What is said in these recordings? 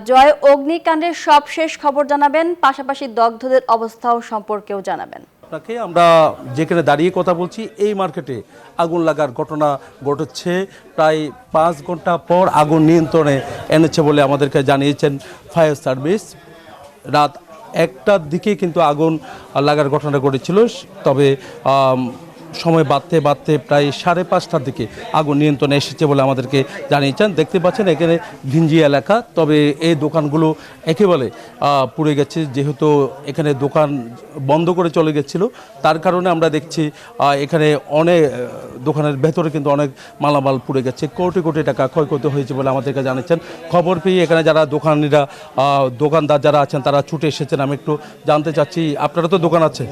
জয়, অগ্নিকাণ্ডের সবশেষ খবর জানাবেন, পাশাপাশি দগ্ধদের অবস্থাও সম্পর্কেও জানাবেন। আপনাকে আমরা যেখানে দাঁড়িয়ে কথা বলছি এই মার্কেটে আগুন লাগার ঘটনা ঘটেছে। প্রায় 5 ঘন্টা পর আগুন নিয়ন্ত্রণে এনেছে বলে আমাদেরকে জানিয়েছেন ফায়ার সার্ভিস। রাত 1টার দিকে কিন্তু আগুন লাগার ঘটনা ঘটেছিল, তবে সময় বাড়তে প্রায় 5:30টার দিকে আগুন নিয়ন্ত্রণে এসেছে বলে আমাদেরকে জানিয়েছেন। দেখতে পাচ্ছেন এখানে ঘিঞ্জি এলাকা, তবে এই দোকানগুলো একেবারে পুড়ে গেছে। যেহেতু এখানে দোকান বন্ধ করে চলে গেছিল, তার কারণে আমরা দেখছি এখানে অনেক দোকানের ভেতরে কিন্তু অনেক মালামাল পুড়ে গেছে। কোটি কোটি টাকা ক্ষয়ক্ষতি হয়েছে বলে আমাদেরকে জানিয়েছেন। খবর পেয়ে এখানে যারা দোকানদার যারা আছেন তারা ছুটে এসেছেন। আমি একটু জানতে চাচ্ছি, আপনারা তো দোকান আছে?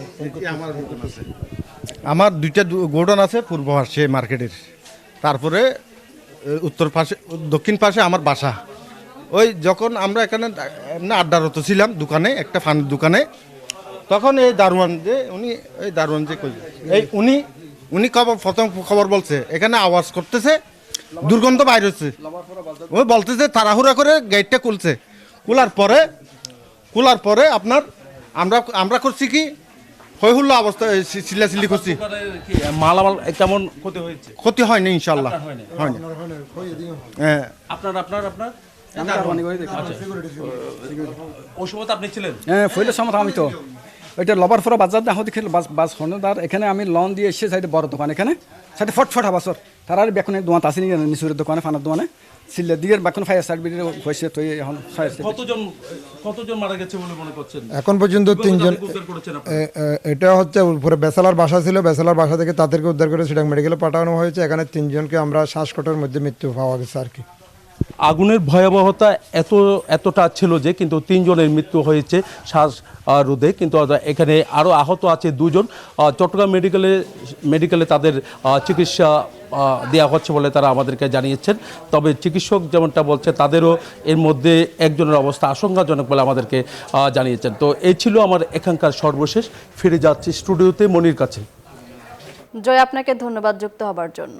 আমার 2টা গোডাউন আছে পূর্ব পাশে মার্কেটের, তারপরে উত্তর পাশে দক্ষিণ পাশে আমার বাসা। ওই যখন আমরা এখানে এমনি আড্ডারত ছিলাম দোকানে, একটা ফানের দোকানে, তখন এই দারোয়ান উনি প্রথম খবর বলছে এখানে আওয়াজ করতেছে, দুর্গন্ধ বাইর হচ্ছে। ওই বলতেছে তাড়াহুড়া করে গেটটা খোলার পরে আপনার আমরা করছি কি হইহুল্লা অবস্থা, চিল্লাচিল্লি করছি। মালামাল কেমন ক্ষতি হয়েছে? ক্ষতি হয়নি ইনশাল্লাহ, হয়নি। হ্যাঁ, আপনার ওই সময় আপনি ছিলেন? হ্যাঁ, ফইলের সময় আমি তো ওইটা লবার ফোরা বাজার না হতে খেলে বাস হনদার এখানে আমি লন দিয়ে এসে সাইডে বড় দোকান, এখানে সাইডে ফটফট আবাসর তার আর বেকনে দোকান আসেনি নিচুরের দোকানে, ফানার দোকানে সিল্লে দিকে বেকন ফায়ার সার্ভিসের হয়েছে। তো এখন কতজন মারা গেছে বলে মনে করছেন? এখন পর্যন্ত 3জন। এটা হচ্ছে উপরে বেসালার বাসা ছিল, বেসালার বাসা থেকে তাদেরকে উদ্ধার করে সিটাং মেডিকেলে পাঠানো হয়েছে। এখানে 3জনকে আমরা শ্বাসকষ্টের মধ্যে মৃত্যু পাওয়া গেছে আর কি। আগুনের ভয়াবহতা এতটা ছিল যে কিন্তু 3জনের মৃত্যু হয়েছে শ্বাসরোধে, কিন্তু এখানে আরও আহত আছে 2জন। চট্টগ্রাম মেডিকেলে তাদের চিকিৎসা দেওয়া হচ্ছে বলে তারা আমাদেরকে জানিয়েছেন। তবে চিকিৎসক যেমনটা বলছে তাদেরও এর মধ্যে একজনের অবস্থা আশঙ্কাজনক বলে আমাদেরকে জানিয়েছেন। তো এই ছিল আমার এখানকার সর্বশেষ। ফিরে যাচ্ছি স্টুডিওতে মনির কাছে। জয়, আপনাকে ধন্যবাদ যুক্ত হবার জন্য।